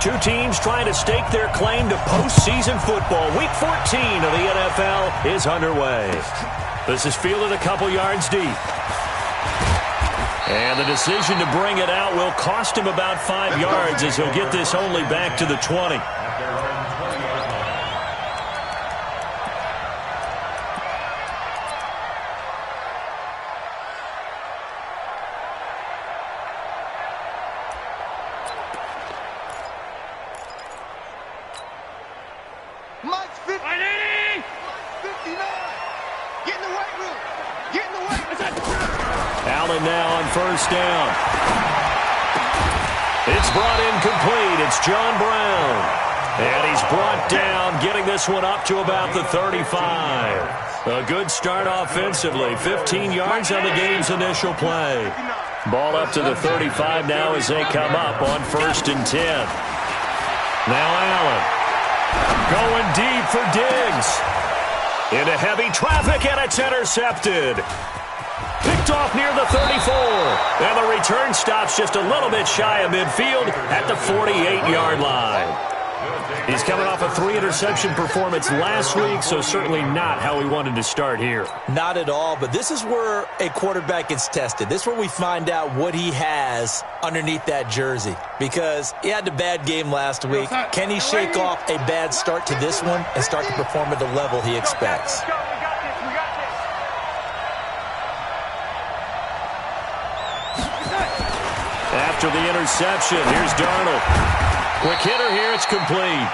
Two teams trying to stake their claim to postseason football. Week 14 of the NFL is underway. This is fielded a couple yards deep. And the decision to bring it out will cost him about 5 yards as he'll get this only back to the 20. Allen now on first down. It's brought in complete. It's John Brown. And he's brought down, getting this one up to about the 35. A good start offensively. 15 yards on the game's initial play. Ball up to the 35 now as they come up on 1st and 10. Now Allen going deep for Diggs. Into heavy traffic, and it's intercepted. Picked off near the 34. And the return stops just a little bit shy of midfield at the 48-yard line. He's coming off a 3-interception performance last week, so certainly not how he wanted to start here. Not at all, but this is where a quarterback gets tested. This is where we find out what he has underneath that jersey, because he had a bad game last week. Can he shake off a bad start to this one and start to perform at the level he expects? After the interception, here's Darnold. Quick hitter here, it's complete.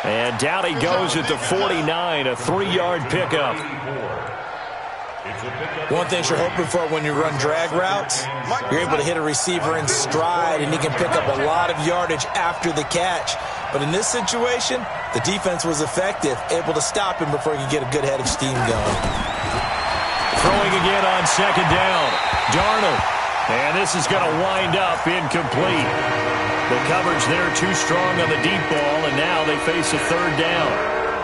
And down he goes at the 49, a 3-yard pickup. One thing you're hoping for when you run drag routes, you're able to hit a receiver in stride, and he can pick up a lot of yardage after the catch. But in this situation, the defense was effective, able to stop him before he could get a good head of steam going. Throwing again on 2nd down. Darnold. And this is going to wind up incomplete. The coverage there too strong on the deep ball, and now they face a 3rd down.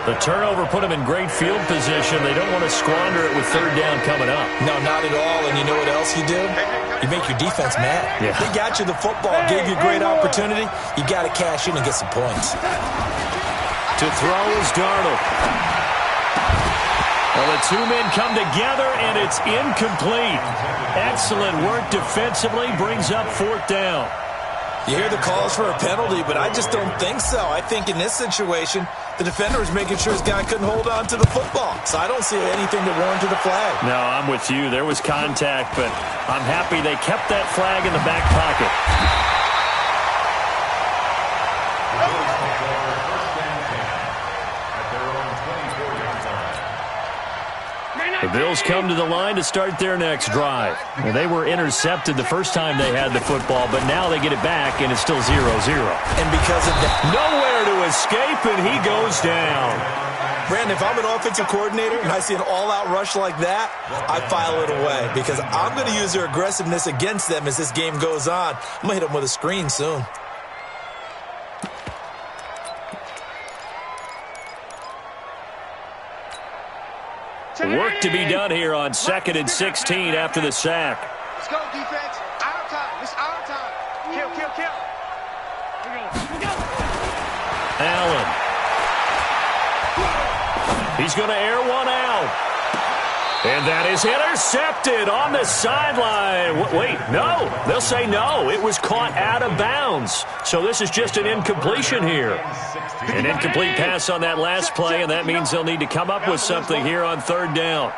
The turnover put them in great field position. They don't want to squander it with 3rd down coming up. No, not at all. And you know what else you do? You make your defense mad. Yeah. They got you the football, gave you a great opportunity. You got to cash in and get some points. To throw is Darnold. Well, the two men come together, and it's incomplete. Excellent work defensively, brings up 4th down. You hear the calls for a penalty, but I just don't think so. I think in this situation, the defender was making sure his guy couldn't hold on to the football. So I don't see anything to warrant the flag. No, I'm with you. There was contact, but I'm happy they kept that flag in the back pocket. The Bills come to the line to start their next drive. Well, they were intercepted the first time they had the football, but now they get it back, and it's still 0-0. And because of that, nowhere to escape, and he goes down. Brandon, if I'm an offensive coordinator and I see an all-out rush like that, I file it away because I'm going to use their aggressiveness against them as this game goes on. I'm going to hit them with a screen soon. Work to be done here on 2nd and 16 after the sack. Let's go, defense. Our time. It's our time. Kill, kill, kill. Here we go. Allen. He's going to air one out. And that is intercepted on the sideline. Wait, no. They'll say no. It was caught out of bounds. So this is just an incompletion here. An incomplete pass on that last play, and that means they'll need to come up with something here on 3rd down.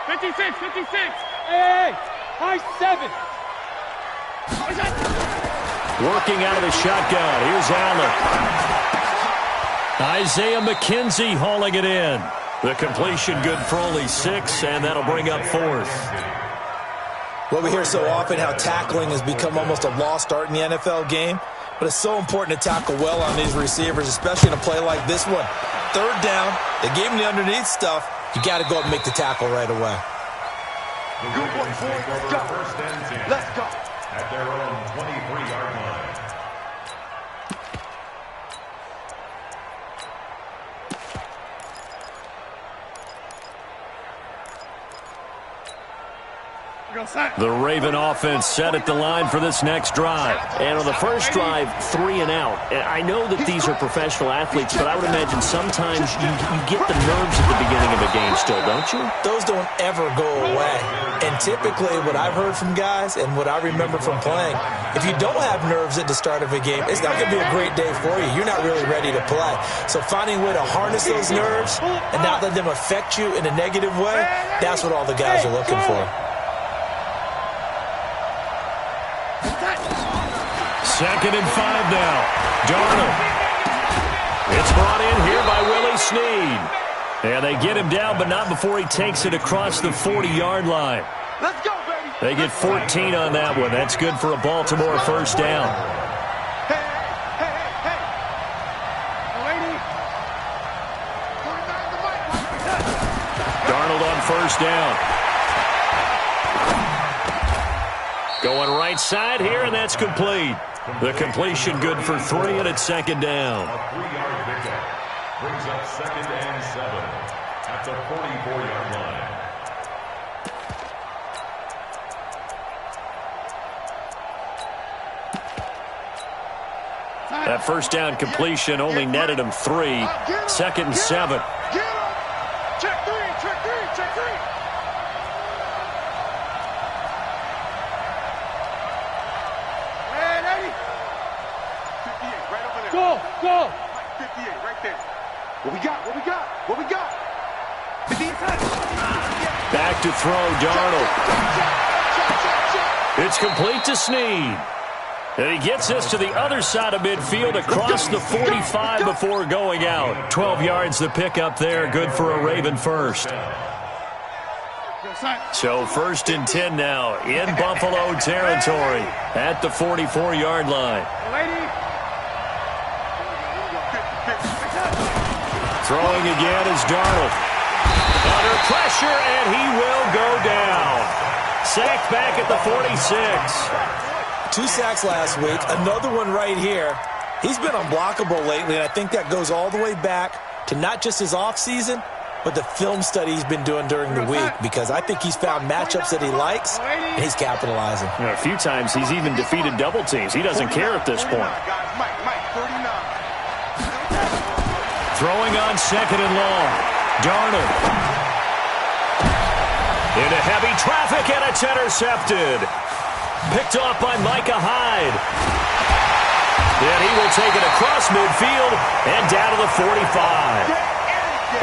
56, 56. Hey, high 7. Working out of the shotgun. Here's Allen. Isaiah McKenzie hauling it in. The completion good for only 6, and that'll bring up 4th. Well, we hear so often how tackling has become almost a lost art in the NFL game, but it's so important to tackle well on these receivers, especially in a play like this one. 3rd down, they gave him the underneath stuff. You got to go and make the tackle right away. Good one, boys. Let's go. Let's go. At their own 23-yard line. The Raven offense set at the line for this next drive. And on the first drive, 3 and out. And I know that these are professional athletes, but I would imagine sometimes you get the nerves at the beginning of a game still, don't you? Those don't ever go away. And typically what I've heard from guys and what I remember from playing, if you don't have nerves at the start of a game, it's not going to be a great day for you. You're not really ready to play. So finding a way to harness those nerves and not let them affect you in a negative way, that's what all the guys are looking for. Second and 5 now. Darnold. It's brought in here by Willie Snead. And they get him down, but not before he takes it across the 40-yard line. Let's go, baby. They get 14 on that one. That's good for a Baltimore first down. Hey, hey, hey, hey. Lady. 49 the mic. Darnold on first down. Going right side here, and that's complete. The completion good for 3, and it's second down. A 3-yard pickup brings up 2nd and 7 at the 44-yard line. That first down completion only netted him 3. 2nd and 7. Get him. Check 3, check 3, check 3. Hey, lady. 58, right over there. Go. 58, right there. What we got? What we got? What we got? 50 inside. Back to throw, Darnold. It's complete to Snead. And he gets this to the other side of midfield across the 45 before going out. 12 yards the pickup there. Good for a Raven first. So 1st and 10 now in Buffalo territory at the 44-yard line. Throwing again is Darnold. Under pressure, and he will go down. Sacked back at the 46. 2 sacks last week, another one right here. He's been unblockable lately, and I think that goes all the way back to not just his offseason, but the film study he's been doing during the week, because I think he's found matchups that he likes, and he's capitalizing. You know, a few times he's even defeated double teams. He doesn't care at this point. Throwing on 2nd and long. Darnold. Into heavy traffic, and it's intercepted. Picked off by Micah Hyde. And he will take it across midfield and down to the 45.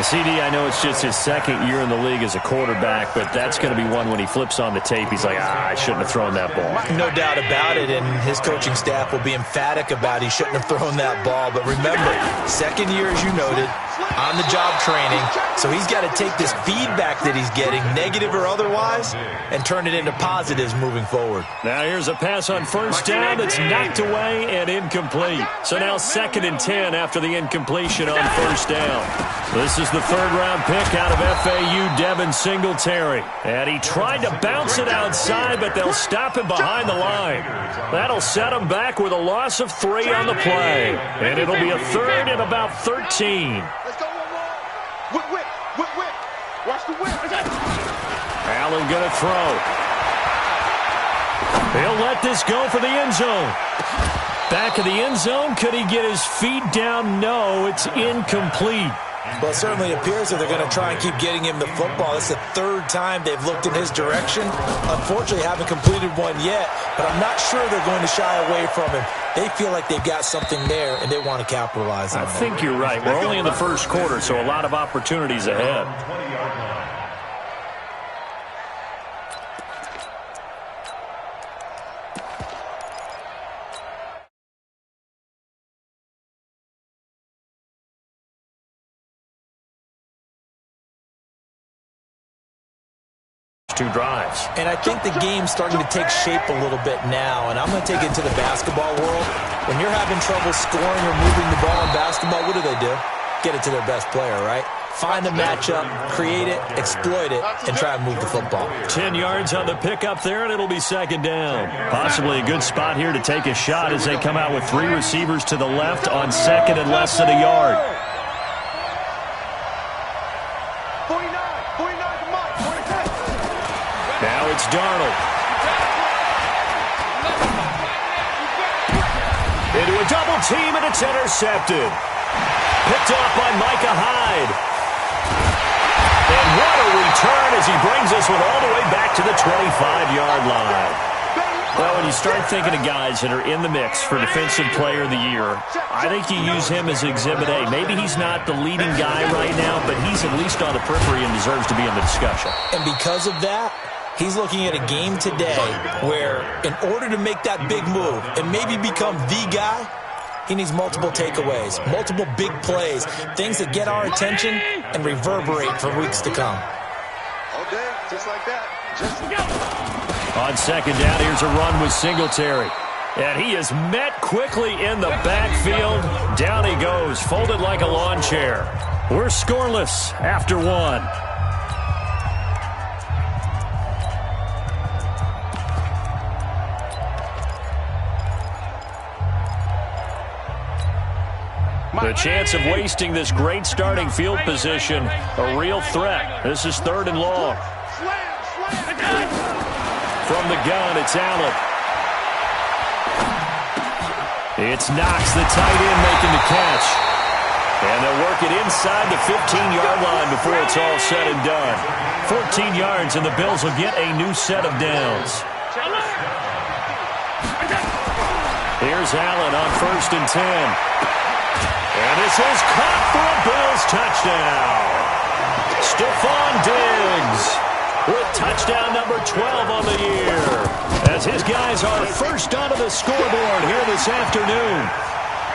CD, I know it's just his 2nd year in the league as a quarterback, but that's going to be one when he flips on the tape. He's like, I shouldn't have thrown that ball. No doubt about it, and his coaching staff will be emphatic about he shouldn't have thrown that ball. But remember, 2nd year, as you noted, on-the-job training, so he's got to take this feedback that he's getting, negative or otherwise, and turn it into positives moving forward. Now here's a pass on first down that's knocked away and incomplete. So now 2nd and 10 after the incompletion on first down. This is the 3rd-round pick out of FAU, Devin Singletary. And he tried to bounce it outside, but they'll stop him behind the line. That'll set him back with a loss of 3 on the play. And it'll be a 3rd and about 13. Let's go, whip, whip, whip, whip. Watch the whip. Allen going to throw. He'll let this go for the end zone. Back of the end zone. Could he get his feet down? No, it's incomplete. Well, it certainly appears that they're going to try and keep getting him the football. It's the 3rd time they've looked in his direction. Unfortunately, haven't completed one yet, but I'm not sure they're going to shy away from him. They feel like they've got something there, and they want to capitalize on it. I think you're right. We're only in the 1st quarter, so a lot of opportunities ahead. 20-yard line. Two drives. And I think the game's starting to take shape a little bit now, and I'm going to take it to the basketball world. When you're having trouble scoring or moving the ball in basketball, what do? Get it to their best player, right? Find the matchup, create it, exploit it, and try and move the football. 10 yards on the pickup there, and it'll be 2nd down. Possibly a good spot here to take a shot as they come out with 3 receivers to the left on 2nd and less than a yard. 49 to Mike. Now it's Darnold. Into a double team, and it's intercepted. Picked off by Micah Hyde. And what a return as he brings this one all the way back to the 25-yard line. Well, when you start thinking of guys that are in the mix for Defensive Player of the Year, I think you use him as Exhibit A. Maybe he's not the leading guy right now, but he's at least on the periphery and deserves to be in the discussion. And because of that, he's looking at a game today where in order to make that big move and maybe become the guy, he needs multiple takeaways, multiple big plays, things that get our attention and reverberate for weeks to come. All day, just like that. Just go. On second down, here's a run with Singletary. And he is met quickly in the backfield. Down he goes, folded like a lawn chair. We're scoreless after one. The chance of wasting this great starting field position, a real threat. This is 3rd and long. From the gun, it's Allen. It's Knox, the tight end, making the catch. And they'll work it inside the 15-yard line before it's all said and done. 14 yards, and the Bills will get a new set of downs. Here's Allen on 1st and 10. And this is caught for a Bills touchdown. Stephon Diggs with touchdown number 12 on the year, as his guys are first onto the scoreboard here this afternoon.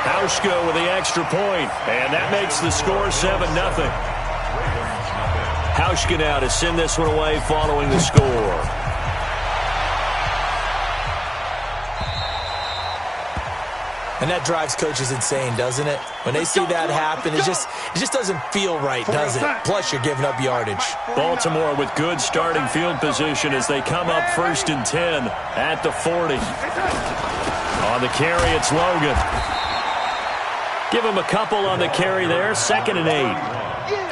Hauschka with the extra point, and that makes the score 7-0. Hauschka now to send this one away following the score. And that drives coaches insane, doesn't it? When they see that happen, it just doesn't feel right, does it? Plus, you're giving up yardage. Baltimore with good starting field position as they come up 1st and 10 at the 40. On the carry, it's Logan. Give him a couple on the carry there. 2nd and 8.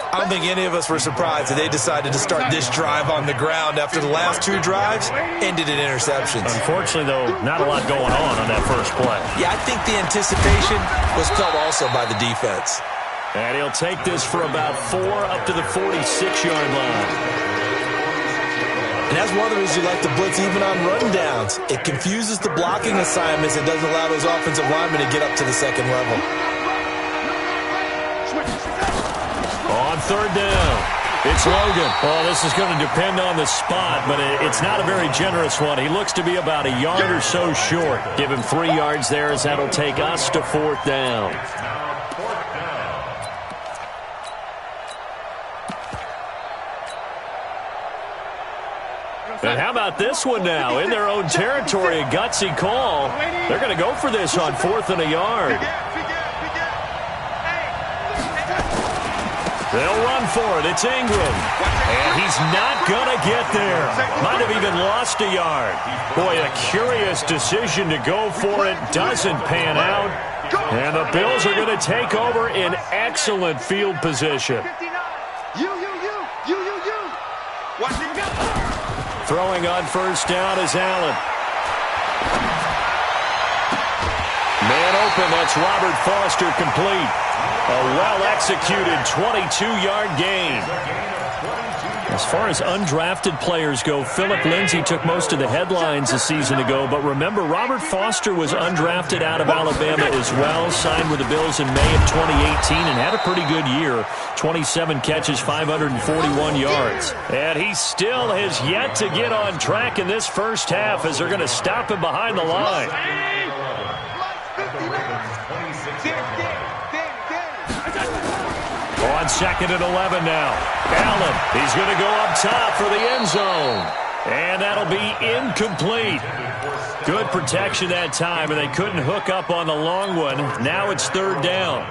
I don't think any of us were surprised that they decided to start this drive on the ground after the last 2 drives ended in interceptions. Unfortunately, though, not a lot going on that first play. Yeah, I think the anticipation was felt also by the defense. And he'll take this for about 4 up to the 46-yard line. And that's one of the reasons you like to blitz even on run downs. It confuses the blocking assignments and doesn't allow those offensive linemen to get up to the second level. On 3rd down, it's Logan. Oh, this is going to depend on the spot, but it's not a very generous one. He looks to be about a yard or so short. Give him 3 yards there as that'll take us to 4th down. And how about this one now? In their own territory, a gutsy call. They're going to go for this on 4th and a yard. They'll run for it. It's Ingram. And he's not going to get there. Might have even lost a yard. Boy, a curious decision to go for it. Doesn't pan out. And the Bills are going to take over in excellent field position. Throwing on 1st down is Allen. Man open. That's Robert Foster complete. A well-executed 22-yard gain. As far as undrafted players go, Philip Lindsay took most of the headlines a season ago. But remember, Robert Foster was undrafted out of Alabama as well, signed with the Bills in May of 2018 and had a pretty good year. 27 catches, 541 yards. And he still has yet to get on track in this first half as they're going to stop him behind the line. On 2nd and 11 now. Allen, he's going to go up top for the end zone. And that'll be incomplete. Good protection that time, and they couldn't hook up on the long one. Now it's 3rd down.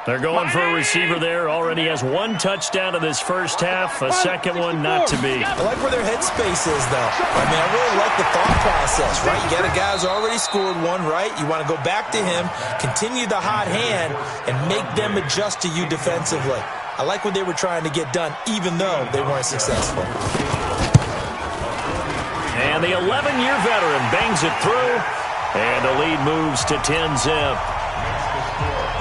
They're going for a receiver there. Already has 1 touchdown in this first half. A second one not to be. I like where their headspace is, though. I mean, I really like the thought process, right? You got a guy who's already scored 1, right? You want to go back to him, continue the hot hand, and make them adjust to you defensively. I like what they were trying to get done, even though they weren't successful. And the 11-year veteran bangs it through, and the lead moves to 10-zip.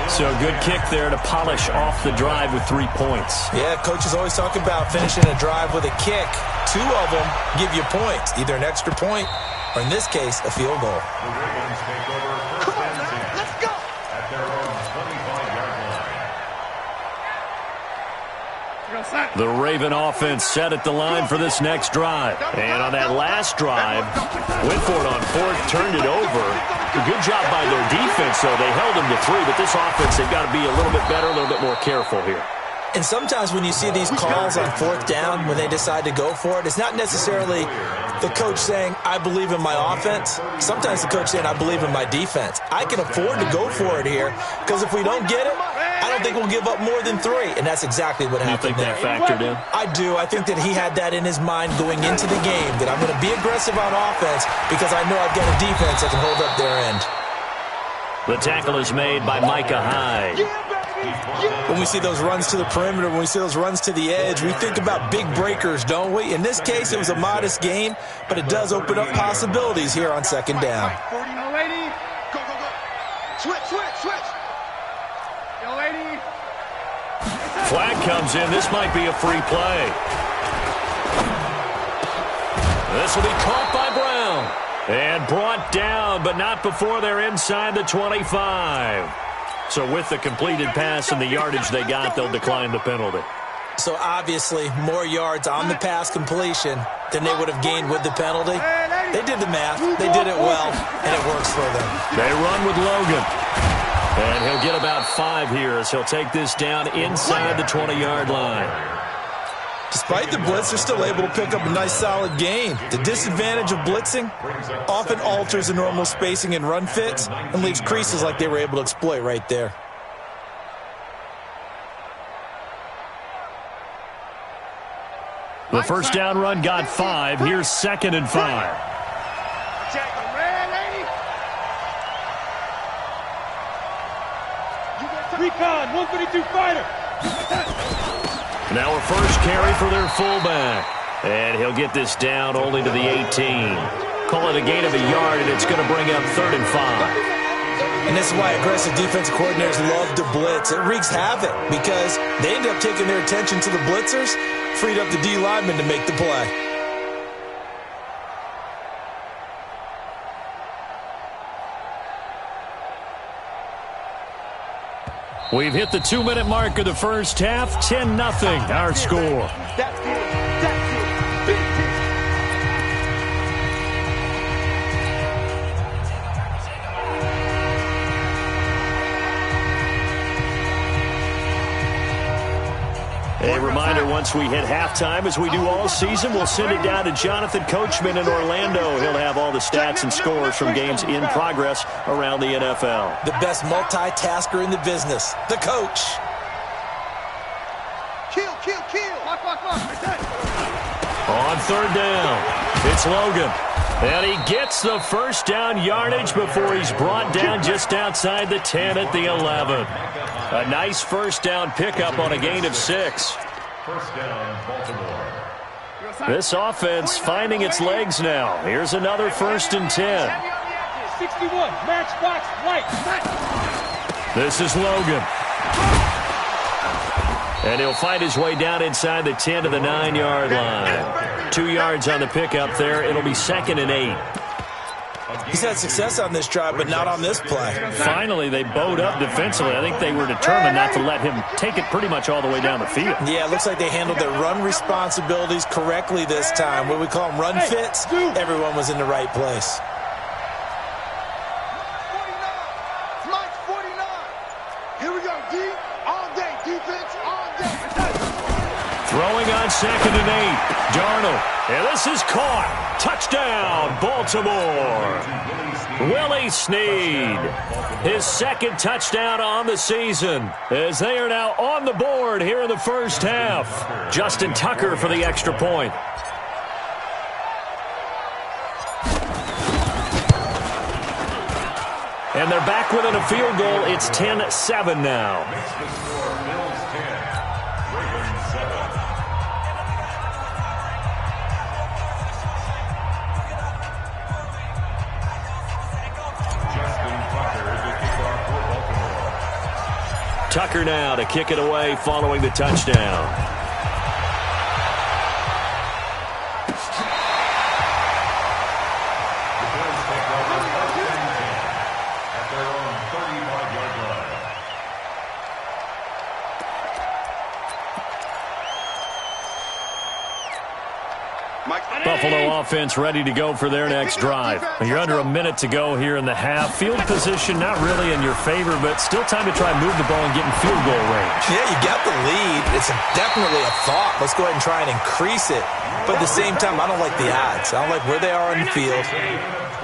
So a good kick there to polish off the drive with 3 points. Yeah, coaches always talk about finishing a drive with a kick. 2 of them give you points, either an extra point or, in this case, a field goal. The Ravens take over first and 10. Let's go! At their own 25-yard line. The Raven offense set at the line for this next drive. And on that last drive, went for it on 4th, turned it over. A good job by their defense, though. They held them to 3, but this offense, they've got to be a little bit better, a little bit more careful here. And sometimes when you see these calls on 4th down, when they decide to go for it, it's not necessarily the coach saying, I believe in my offense. Sometimes the coach saying, I believe in my defense. I can afford to go for it here, because if we don't get it, I don't think we'll give up more than 3. And that's exactly what happened there. You think that factored in? I do. I think that he had that in his mind going into the game, that I'm going to be aggressive on offense because I know I've got a defense that can hold up their end. The tackle is made by Micah Hyde. When we see those runs to the perimeter, when we see those runs to the edge, we think about big breakers, don't we? In this case, it was a modest gain, but it does open up possibilities here on 2nd down. Young lady. Go, go, go. Switch. Young lady. Flag comes in. This might be a free play. This will be caught by Brown. And brought down, but not before they're inside the 25. So with the completed pass and the yardage they got, they'll decline the penalty. So obviously, more yards on the pass completion than they would have gained with the penalty. They did the math. They did it well, and it works for them. They run with Logan. And he'll get about 5 here as he'll take this down inside the 20-yard line. Despite the blitz, they're still able to pick up a nice, solid gain. The disadvantage of blitzing often alters the normal spacing and run fits and leaves creases like they were able to exploit right there. The first down run got 5. Here's 2nd and 5. Recon, 132 fighter. Now a first carry for their fullback. And he'll get this down only to the 18. Call it a gain of a yard, and it's going to bring up 3rd and 5. And this is why aggressive defensive coordinators love to blitz. It wreaks havoc because they end up taking their attention to the blitzers, freed up the D lineman to make the play. We've hit the 2-minute mark of the first half. 10-0 our score. That's it. Big hit. A reminder, once we hit halftime, as we do all season, we'll send it down to Jonathan Coachman in Orlando. He'll have all the stats and scores from games in progress around the NFL. The best multitasker in the business, the coach. Kill. Lock. On 3rd down, it's Logan. And he gets the first down yardage before he's brought down just outside the 10 at the 11. A nice first down pickup on a gain of 6. First down, Baltimore. This offense finding its legs now. Here's another 1st and 10. 61, matchbox, right. This is Logan. And he'll find his way down inside the 10 to the 9-yard line. 2 yards on the pickup there. It'll be 2nd and 8. He's had success on this drive, but not on this play. Finally, they bowed up defensively. I think they were determined not to let him take it pretty much all the way down the field. Yeah, it looks like they handled their run responsibilities correctly this time. What we call them run fits, everyone was in the right place. 49. Here we go, D. All day, defense, all day. Throwing on 2nd and 8. Darnold. And this is caught. Touchdown, Baltimore. Willie Snead. His 2nd touchdown on the season as they are now on the board here in the first half. Justin Tucker for the extra point. And they're back within a field goal. It's 10-7 now. Tucker now to kick it away following the touchdown. Buffalo offense ready to go for their next drive. You're under a minute to go here in the half. Field position not really in your favor, but still time to try and move the ball and get in field goal range. Yeah, you got the lead. It's definitely a thought. Let's go ahead and try and increase it. But at the same time, I don't like the odds. I don't like where they are on the field.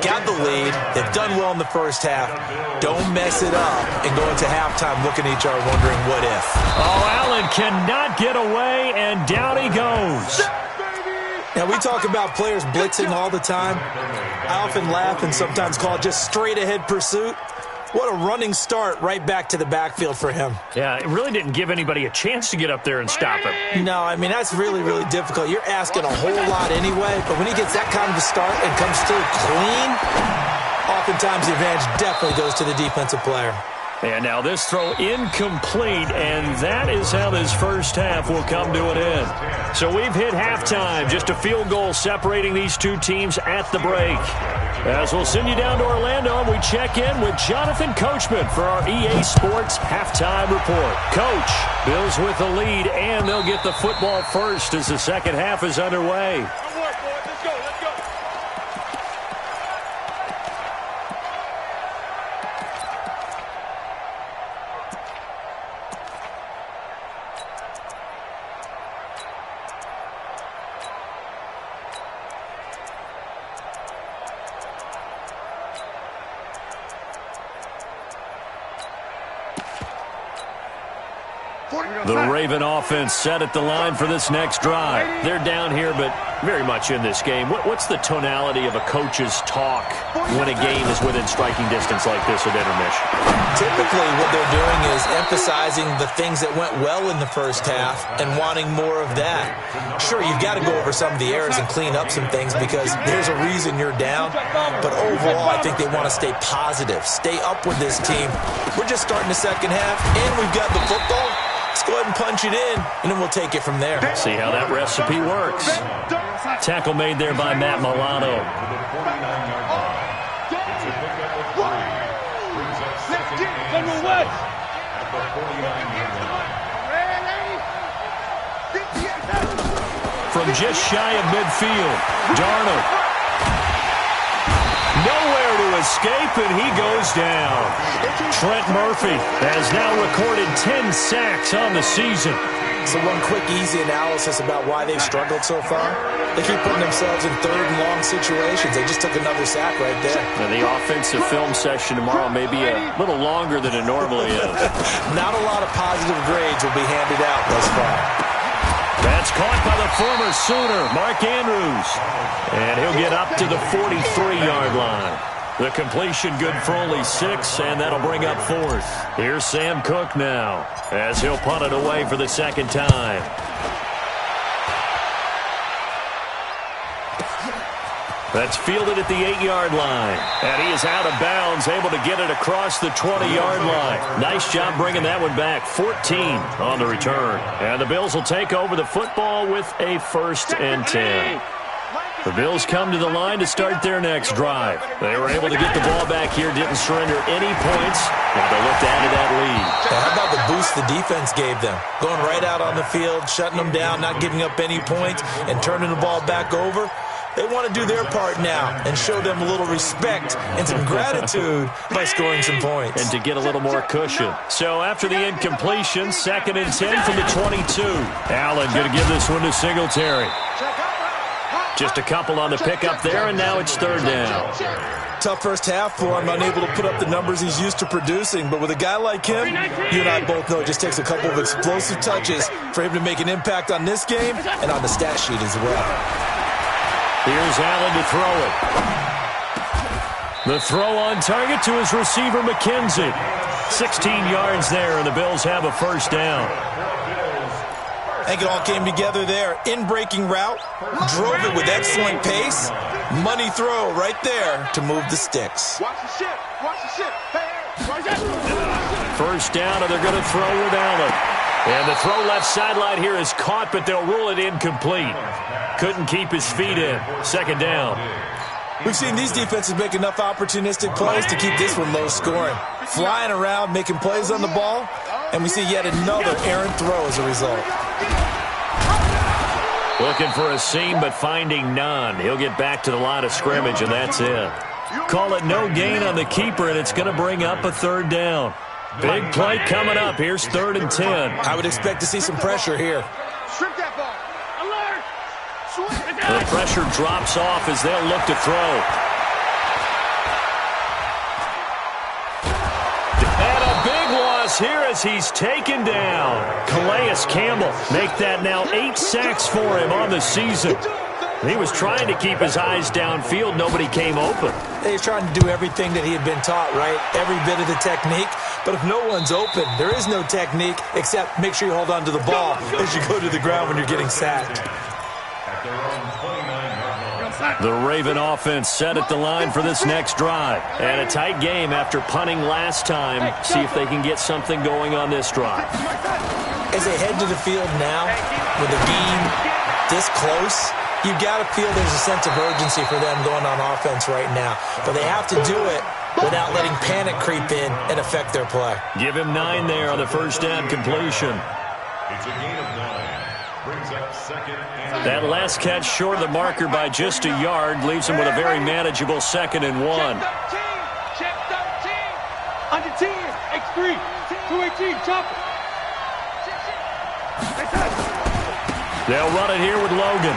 Got the lead. They've done well in the first half. Don't mess it up and go into halftime looking at each other wondering what if. Oh, Allen cannot get away, and down he goes. Now, we talk about players blitzing all the time. I often laugh and sometimes call it just straight-ahead pursuit. What a running start right back to the backfield for him. Yeah, it really didn't give anybody a chance to get up there and stop him. No, I mean, that's really, really difficult. You're asking a whole lot anyway, but when he gets that kind of a start and comes through clean, oftentimes the advantage definitely goes to the defensive player. And now this throw incomplete, and that is how this first half will come to an end. So we've hit halftime, just a field goal separating these two teams at the break. As we'll send you down to Orlando, and we check in with Jonathan Coachman for our EA Sports Halftime Report. Coach, Bills with the lead, and they'll get the football first as the second half is underway. The Raven offense set at the line for this next drive. They're down here, but very much in this game. What's the tonality of a coach's talk when a game is within striking distance like this at intermission? Typically, what they're doing is emphasizing the things that went well in the first half and wanting more of that. Sure, you've got to go over some of the errors and clean up some things because there's a reason you're down. But overall, I think they want to stay positive, stay up with this team. We're just starting the second half, and we've got the football. Let's go ahead and punch it in, and then we'll take it from there. See how that recipe works. Tackle made there by Matt Milano. From just shy of midfield, Darnold. Nowhere to escape, and he goes down. Trent Murphy has now recorded 10 sacks on the season. So one quick, easy analysis about why they've struggled so far. They keep putting themselves in third and long situations. They just took another sack right there. Now, the offensive film session tomorrow may be a little longer than it normally is. Not a lot of positive grades will be handed out thus far. That's caught by the former Sooner, Mark Andrews. And he'll get up to the 43-yard line. The completion good for only 6, and that'll bring up fourth. Here's Sam Cook now, as he'll punt it away for the second time. That's fielded at the 8-yard line. And he is out of bounds, able to get it across the 20-yard line. Nice job bringing that one back. 14 on the return. And the Bills will take over the football with a 1st and 10. The Bills come to the line to start their next drive. They were able to get the ball back here, didn't surrender any points, and they looked to add to that lead. How about the boost the defense gave them? Going right out on the field, shutting them down, not giving up any points, and turning the ball back over. They want to do their part now and show them a little respect and some gratitude by scoring some points. And to get a little more cushion. So after the incompletion, 2nd and 10 from the 22. Allen going to give this one to Singletary. Just a couple on the pickup there, and now it's 3rd down. Tough first half for him, unable to put up the numbers he's used to producing. But with a guy like him, you and I both know it just takes a couple of explosive touches for him to make an impact on this game and on the stat sheet as well. Here's Allen to throw it. The throw on target to his receiver, McKenzie. 16 yards there, and the Bills have a 1st down. I think it all came together there. In-breaking route, drove it with excellent pace. Money throw right there to move the sticks. Watch the ship. Watch the ship. Hey, hey. First down, and they're going to throw with Allen. And the throw left sideline here is caught, but they'll rule it incomplete. Couldn't keep his feet in. Second down. We've seen these defenses make enough opportunistic plays to keep this one low scoring. Flying around, making plays on the ball, and we see yet another errant throw as a result. Looking for a seam, but finding none. He'll get back to the line of scrimmage, and that's it. Call it no gain on the keeper, and it's going to bring up a third down. Big play coming up. Here's 3rd and 10. I would expect to see some pressure here. Strip that ball. Alert. The pressure drops off as they'll look to throw. And a big loss here as he's taken down. Calais Campbell make that now 8 sacks for him on the season. He was trying to keep his eyes downfield. Nobody came open. He's trying to do everything that he had been taught, right? Every bit of the technique. But if no one's open, there is no technique except make sure you hold on to the ball as you go to the ground when you're getting sacked. The Raven offense set at the line for this next drive. And a tight game after punting last time. See if they can get something going on this drive. As they head to the field now, with the game this close, you've got to feel there's a sense of urgency for them going on offense right now. But they have to do it without letting panic creep in and affect their play. Give him 9 there on the first down completion. It's a gain of 9. Brings up 2nd and That last catch short of the marker by just a yard leaves him with a very manageable 2nd and 1. Check 13. Under 10. X3. 218. Chop it. They'll run it here with Logan.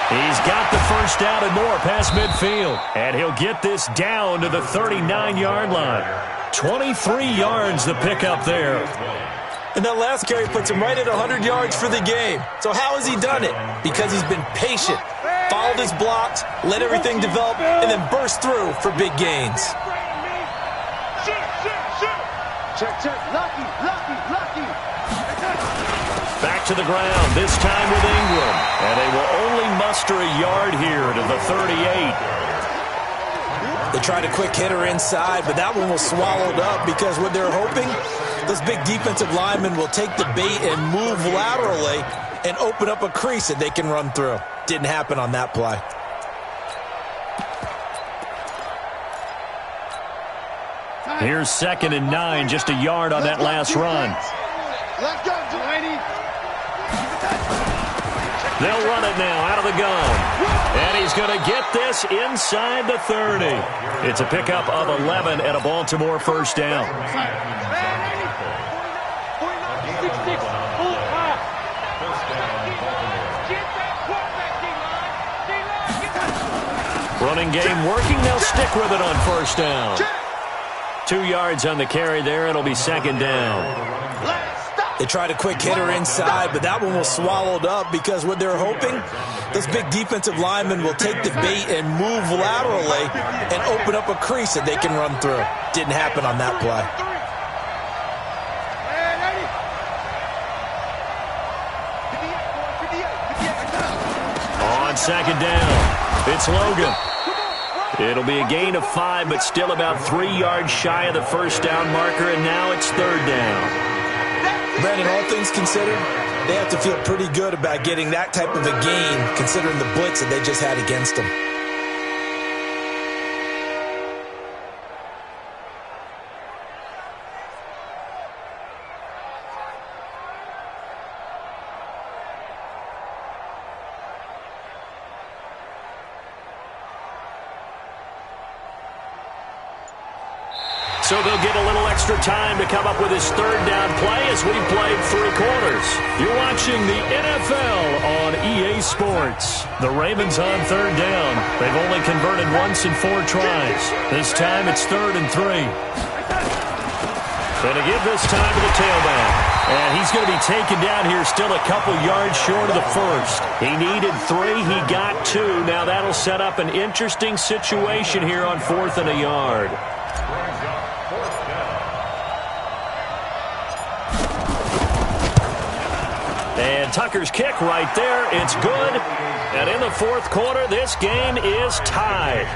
He's got the first down and more past midfield. And he'll get this down to the 39-yard line. 23 yards the pickup there. And that last carry puts him right at 100 yards for the game. So how has he done it? Because he's been patient, followed his blocks, let everything develop, and then burst through for big gains. Check. Lucky. Back to the ground, this time with Ingram. And they will only muster a yard here to the 38. They tried a quick hitter inside, but that one was swallowed up because what they're hoping, those big defensive linemen will take the bait and move laterally and open up a crease that they can run through. Didn't happen on that play. Here's 2nd and 9, just a yard on that last run. Let's go, Delaney. They'll run it now out of the gun. And he's going to get this inside the 30. It's a pickup of 11 and a Baltimore first down. Running game working. They'll stick with it on first down. 2 yards on the carry there. It'll be 2nd down. They tried a quick hitter inside, but that one was swallowed up because what they're hoping, those big defensive linemen will take the bait and move laterally and open up a crease that they can run through. Didn't happen on that play. On 2nd down, it's Logan. It'll be a gain of 5, but still about 3 yards shy of the first down marker, and now it's 3rd down. Brandon, all things considered, they have to feel pretty good about getting that type of a gain considering the blitz that they just had against them. So they'll get a little extra time to come up with his 3rd down play as we've played 3 quarters. You're watching the NFL on EA Sports. The Ravens on 3rd down. They've only converted once in 4 tries. This time it's 3rd and 3. Going to give this time to the tailback. And he's going to be taken down here still a couple yards short of the first. He needed 3. He got 2. Now that'll set up an interesting situation here on 4th and a yard. And Tucker's kick right there. It's good. And in the 4th quarter, this game is tied.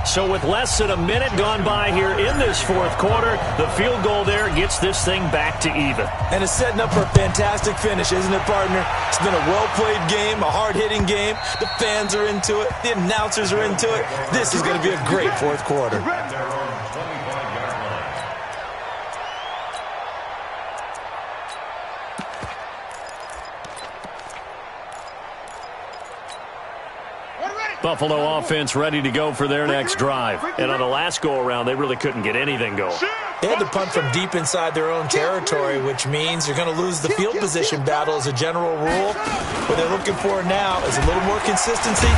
So with less than a minute gone by here in this fourth quarter, the field goal there gets this thing back to even. And it's setting up for a fantastic finish, isn't it, partner? It's been a well-played game, a hard-hitting game. The fans are into it. The announcers are into it. This is going to be a great fourth quarter. Buffalo offense ready to go for their next drive. And on the last go-around, they really couldn't get anything going. They had to punt from deep inside their own territory, which means you're going to lose the field position battle as a general rule. What they're looking for now is a little more consistency,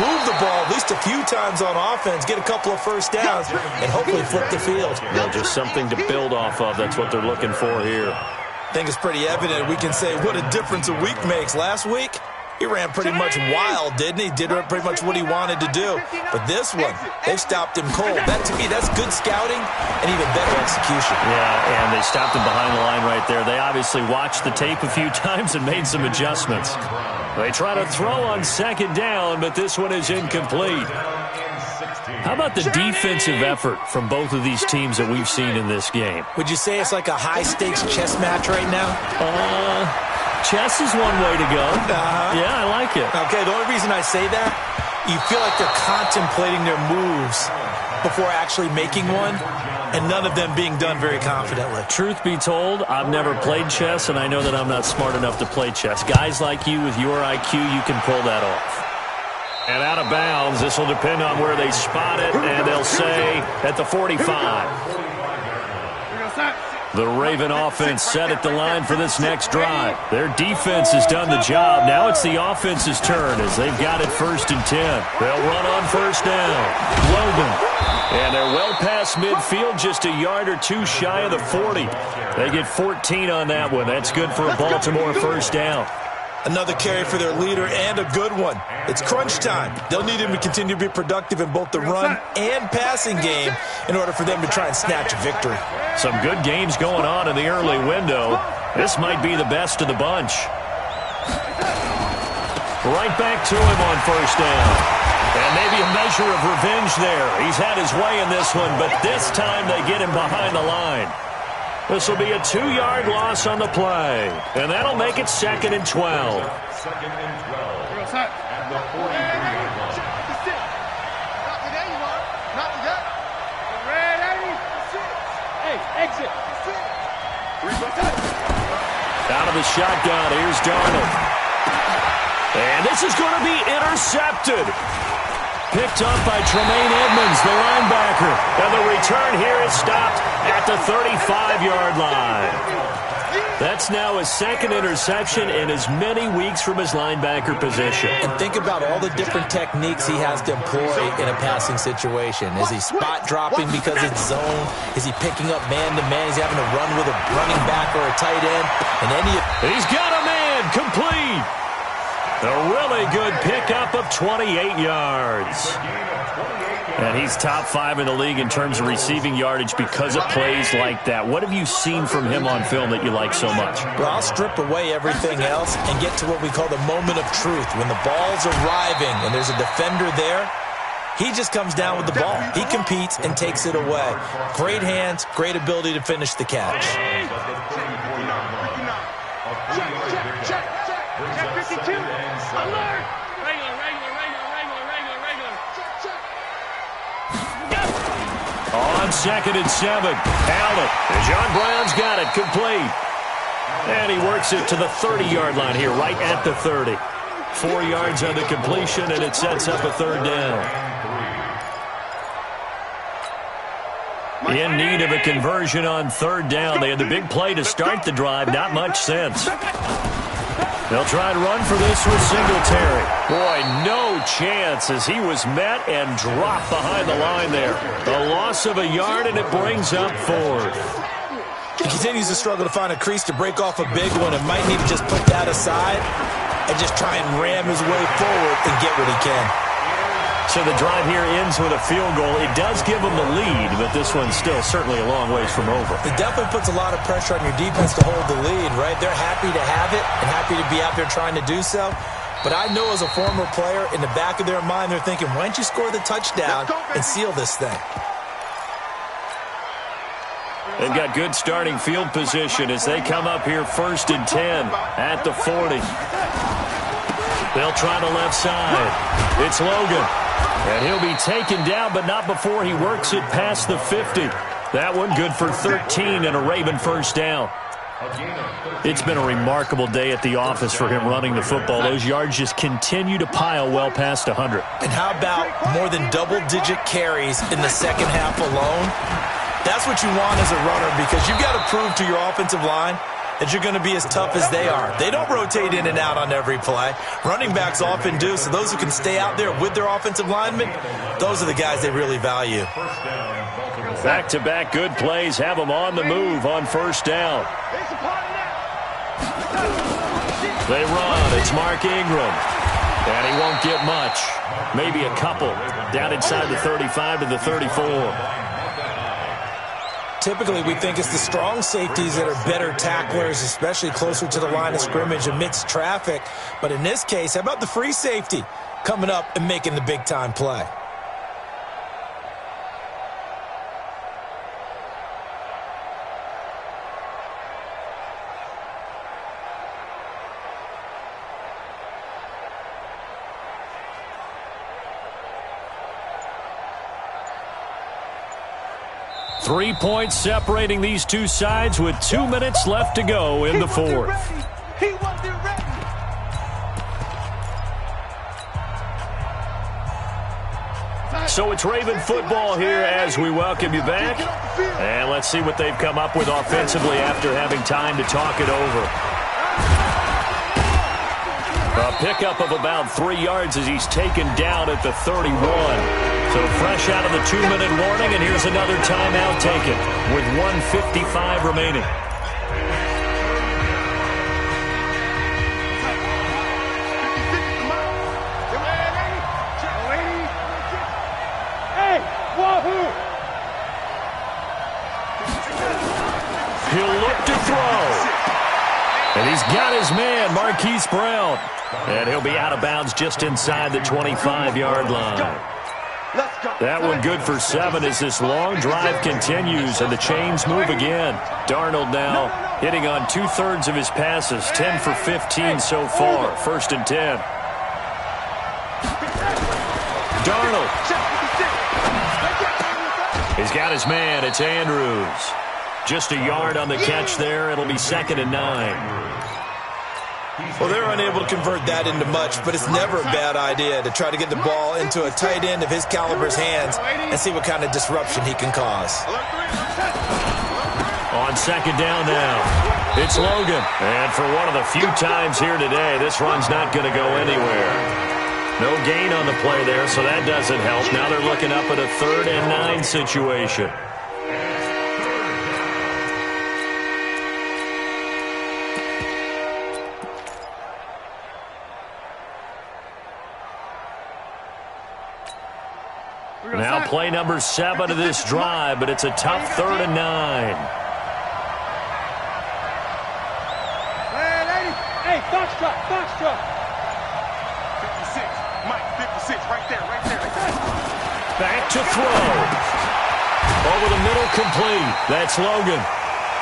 move the ball at least a few times on offense, get a couple of first downs, and hopefully flip the field. Well, just something to build off of. That's what they're looking for here. I think it's pretty evident. We can say what a difference a week makes. Last week, he ran pretty much wild, didn't he? Did pretty much what he wanted to do. But this one, they stopped him cold. That, to me, that's good scouting and even better execution. Yeah, and they stopped him behind the line right there. They obviously watched the tape a few times and made some adjustments. They try to throw on second down, but this one is incomplete. How about the defensive effort from both of these teams that we've seen in this game? Would you say it's like a high-stakes chess match right now? Chess is one way to go. Yeah, I like it. Okay, the only reason I say that, you feel like they're contemplating their moves before actually making one, and none of them being done very confidently. Truth be told, I've never played chess, and I know that I'm not smart enough to play chess. Guys like you with your IQ, you can pull that off. And out of bounds, this will depend on where they spot it, and they'll say at the 45. The Raven offense set at the line for this next drive. Their defense has done the job. Now it's the offense's turn as they've got it 1st and 10. They'll run on first down. Logan. And they're well past midfield, just a yard or two shy of the 40. They get 14 on that one. That's good for a Baltimore first down. Another carry for their leader and a good one. It's crunch time. They'll need him to continue to be productive in both the run and passing game in order for them to try and snatch a victory. Some good games going on in the early window. This might be the best of the bunch. Right back to him on first down. And maybe a measure of revenge there. He's had his way in this one, but this time they get him behind the line. This will be a 2-yard loss on the play. And that'll make it 2nd and 12. 2nd and 12. At the 43-yard line. Exit. Out of the shotgun, here's Darnold. And this is going to be intercepted. Picked up by Tremaine Edmonds, the linebacker. And the return here is stopped at the 35-yard line. That's now his 2nd interception in as many weeks from his linebacker position. And think about all the different techniques he has to employ in a passing situation. Is he spot dropping because it's zone? Is he picking up man-to-man? Is he having to run with a running back or a tight end? He's got a man complete. A really good pickup of 28 yards. And he's top 5 in the league in terms of receiving yardage because of plays like that. What have you seen from him on film that you like so much? Well, I'll strip away everything else and get to what we call the moment of truth. When the ball's arriving and there's a defender there, he just comes down with the ball. He competes and takes it away. Great hands, great ability to finish the catch. On 2nd and 7, Allen. John Brown's got it, complete. And he works it to the 30-yard line here, right at the 30. 4 yards on the completion, and it sets up a 3rd down. In need of a conversion on 3rd down. They had the big play to start the drive, not much sense. They'll try and run for this with Singletary. Boy, no chance as he was met and dropped behind the line there. A loss of a yard, and it brings up 4th. He continues to struggle to find a crease to break off a big one and might need to just put that aside and just try and ram his way forward and get what he can. So the drive here ends with a field goal. It does give them the lead, but this one's still certainly a long ways from over. It definitely puts a lot of pressure on your defense to hold the lead, right? They're happy to have it and happy to be out there trying to do so. But I know as a former player, in the back of their mind, they're thinking, why don't you score the touchdown and seal this thing? They've got good starting field position as they come up here 1st and 10 at the 40. They'll try the left side. It's Logan. And he'll be taken down, but not before he works it past the 50. That one good for 13 and a Raven first down. It's been a remarkable day at the office for him running the football. Those yards just continue to pile well past 100. And how about more than double-digit carries in the second half alone? That's what you want as a runner, because you've got to prove to your offensive line that you're going to be as tough as they are. They don't rotate in and out on every play. Running backs often do, so those who can stay out there with their offensive linemen, those are the guys they really value. Back-to-back good plays have them on the move on first down. They run. It's Mark Ingram. And he won't get much. Maybe a couple. Down inside the 35 to the 34. Typically, we think it's the strong safeties that are better tacklers, especially closer to the line of scrimmage amidst traffic. But in this case, how about the free safety coming up and making the big-time play? Three points separating these two sides with 2 minutes left to go in the fourth. So it's Raven football here as we welcome you back. And let's see what they've come up with offensively after having time to talk it over. A pickup of about 3 yards as he's taken down at the 31. So fresh out of the 2-minute warning, and here's another timeout taken with 1:55 remaining. He'll look to throw. And he's got his man, Marquise Brown. And he'll be out of bounds just inside the 25-yard line. That one good for 7 as this long drive continues and the chains move again. Darnold now hitting on 2/3 of his passes, 10 for 15 so far. 1st and 10. Darnold. He's got his man. It's Andrews. Just a yard on the catch there. It'll be 2nd and 9. Well, they're unable to convert that into much, but it's never a bad idea to try to get the ball into a tight end of his caliber's hands and see what kind of disruption he can cause. On 2nd down now, it's Logan. And for one of the few times here today, this run's not going to go anywhere. No gain on the play there, so that doesn't help. Now they're looking up at a 3rd and 9 situation. Now play number 7 of this drive, but it's a tough 3rd and 9. Hey, foxtrot. 56, Mike, 56, right there. Back to throw. Over the middle, complete. That's Logan.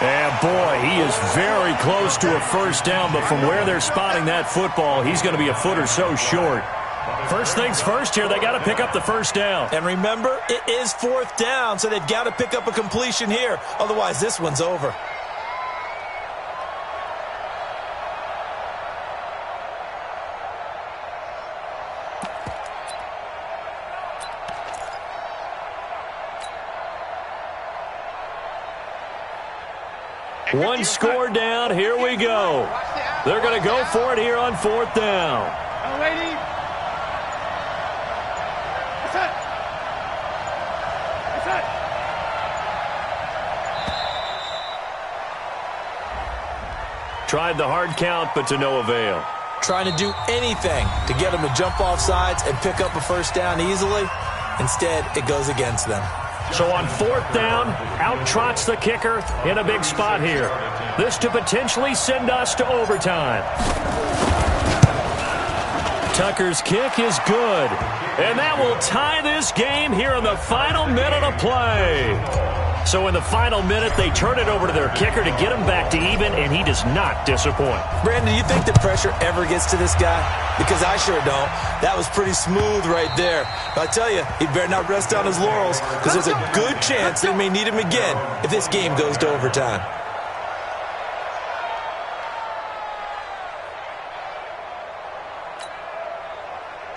And boy, he is very close to a first down, but from where they're spotting that football, he's going to be a foot or so short. First things first here, they got to pick up the first down. And remember, it is 4th down, so they've got to pick up a completion here. Otherwise, this one's over. One score down, here we go. They're going to go for it here on 4th down. Tried the hard count, but to no avail. Trying to do anything to get them to jump off sides and pick up a first down easily. Instead, it goes against them. So on 4th down, out trots the kicker in a big spot here. This to potentially send us to overtime. Tucker's kick is good. And that will tie this game here in the final minute of play. So in the final minute, they turn it over to their kicker to get him back to even, and he does not disappoint. Brandon, do you think the pressure ever gets to this guy? Because I sure don't. That was pretty smooth right there. But I tell you, he better not rest on his laurels, because there's a good chance they may need him again if this game goes to overtime.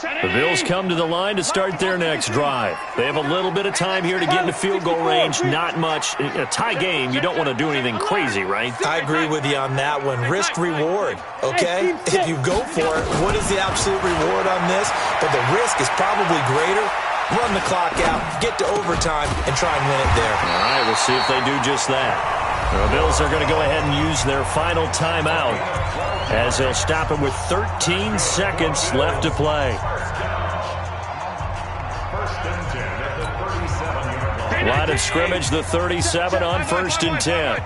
The Bills come to the line to start their next drive. They have a little bit of time here to get into field goal range. Not much. In a tie game, you don't want to do anything crazy, right? I agree with you on that one. Risk-reward, okay? If you go for it, what is the absolute reward on this? But the risk is probably greater. Run the clock out, get to overtime, and try and win it there. All right, we'll see if they do just that. The Bills are going to go ahead and use their final timeout as they'll stop it with 13 seconds left to play. Line of scrimmage, the 37 on 1st and 10. 80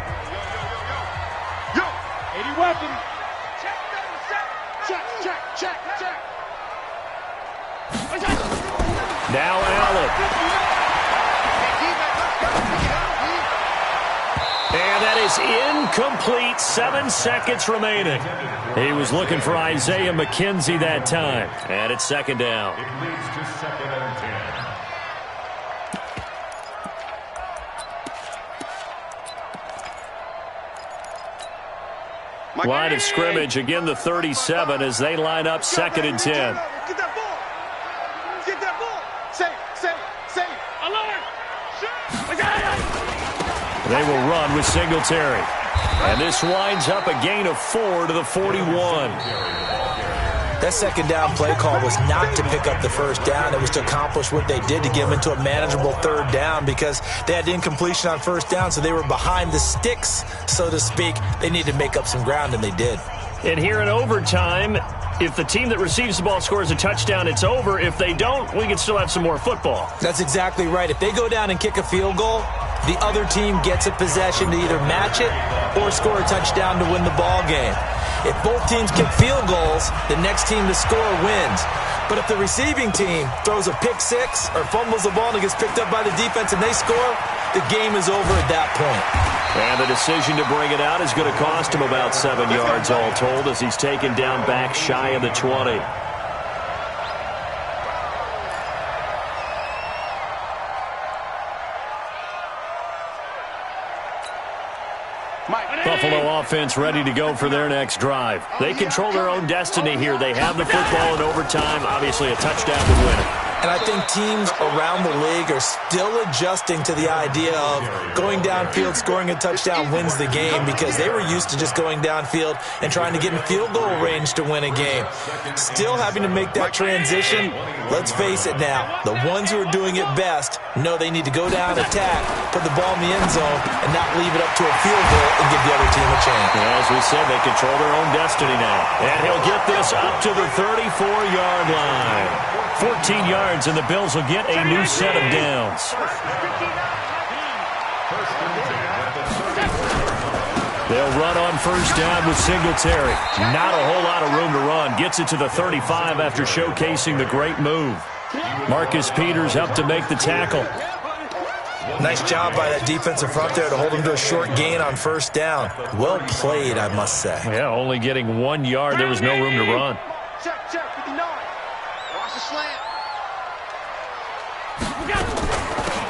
weapon. Check. Now Allen. And that is incomplete. 7 seconds remaining. He was looking for Isaiah McKenzie that time. And it's 2nd down. It leads to 2nd and 10. Line of scrimmage, again the 37 as they line up 2nd and 10. Get that ball. Get that ball. Say. Alert. They will run with Singletary. And this winds up a gain of 4 to the 41. That 2nd down play call was not to pick up the 1st down. It was to accomplish what they did to get them into a manageable 3rd down because they had incompletion on 1st down, so they were behind the sticks, so to speak. They needed to make up some ground, and they did. And here in overtime, if the team that receives the ball scores a touchdown, it's over. If they don't, we can still have some more football. That's exactly right. If they go down and kick a field goal, the other team gets a possession to either match it or score a touchdown to win the ball game. If both teams kick field goals, the next team to score wins. But if the receiving team throws a pick six or fumbles the ball and it gets picked up by the defense and they score, the game is over at that point. And the decision to bring it out is going to cost him about 7 yards all told as he's taken down back shy of the 20. Buffalo offense ready to go for their next drive. They control their own destiny here. They have the football in overtime. Obviously, a touchdown would win it. And I think teams around the league are still adjusting to the idea of going downfield, scoring a touchdown wins the game because they were used to just going downfield and trying to get in field goal range to win a game. Still having to make that transition. Let's face it now, the ones who are doing it best know they need to go down, attack, put the ball in the end zone, and not leave it up to a field goal and give the other team a chance. As we said, they control their own destiny now. And he'll get this up to the 34-yard line. 14 yards, and the Bills will get a new set of downs. They'll run on 1st down with Singletary. Not a whole lot of room to run. Gets it to the 35 after showcasing the great move. Marcus Peters up to make the tackle. Nice job by that defensive front there to hold him to a short gain on 1st down. Well played, I must say. Yeah, only getting 1 yard. There was no room to run. Check, 59. Watch the slant.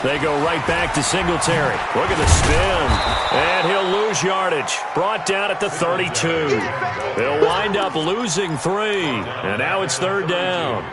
They go right back to Singletary. Look at the spin. And he'll lose yardage. Brought down at the 32. They'll wind up losing 3. And now it's 3rd down.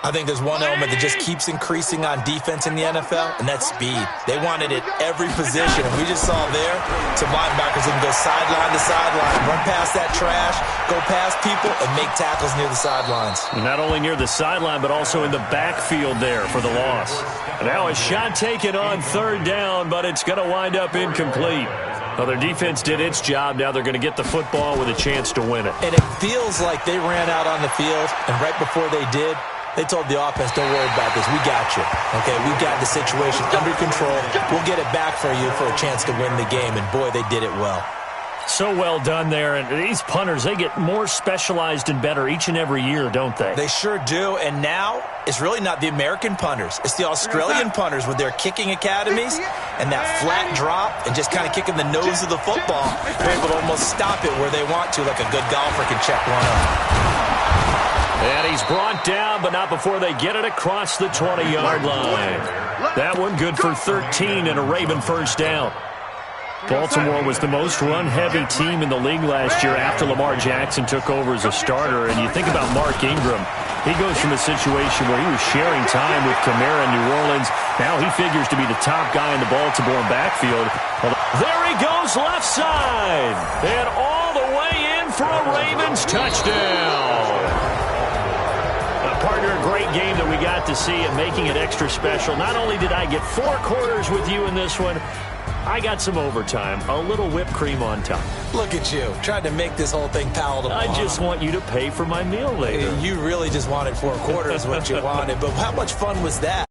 I think there's one element that just keeps increasing on defense in the NFL, and that's speed. They want it at every position, and we just saw there some linebackers that can go sideline to sideline, run past that trash, go past people, and make tackles near the sidelines. Not only near the sideline, but also in the backfield there for the loss. Now a shot taken on 3rd down, but it's going to wind up incomplete. Well, their defense did its job. Now they're going to get the football with a chance to win it. And it feels like they ran out on the field, and right before they did, they told the offense, don't worry about this. We got you. Okay, we got the situation under control. We'll get it back for you for a chance to win the game. And, boy, they did it well. So well done there. And these punters, they get more specialized and better each and every year, don't they? They sure do. And now it's really not the American punters. It's the Australian punters with their kicking academies and that flat drop and just kind of kicking the nose of the football. They're able to almost stop it where they want to, like a good golfer can check one up. And he's brought down, but not before they get it across the 20-yard line. That one good for 13 and a Raven first down. Baltimore was the most run-heavy team in the league last year after Lamar Jackson took over as a starter. And you think about Mark Ingram. He goes from a situation where he was sharing time with Kamara in New Orleans. Now he figures to be the top guy in the Baltimore backfield. There he goes left side. And all the way in for a Ravens touchdown. Partner, a great game that we got to see and making it extra special. Not only did I get 4 quarters with you in this one, I got some overtime, a little whipped cream on top. Look at you, trying to make this whole thing palatable. I just want you to pay for my meal later. You really just wanted 4 quarters, what you wanted, but how much fun was that?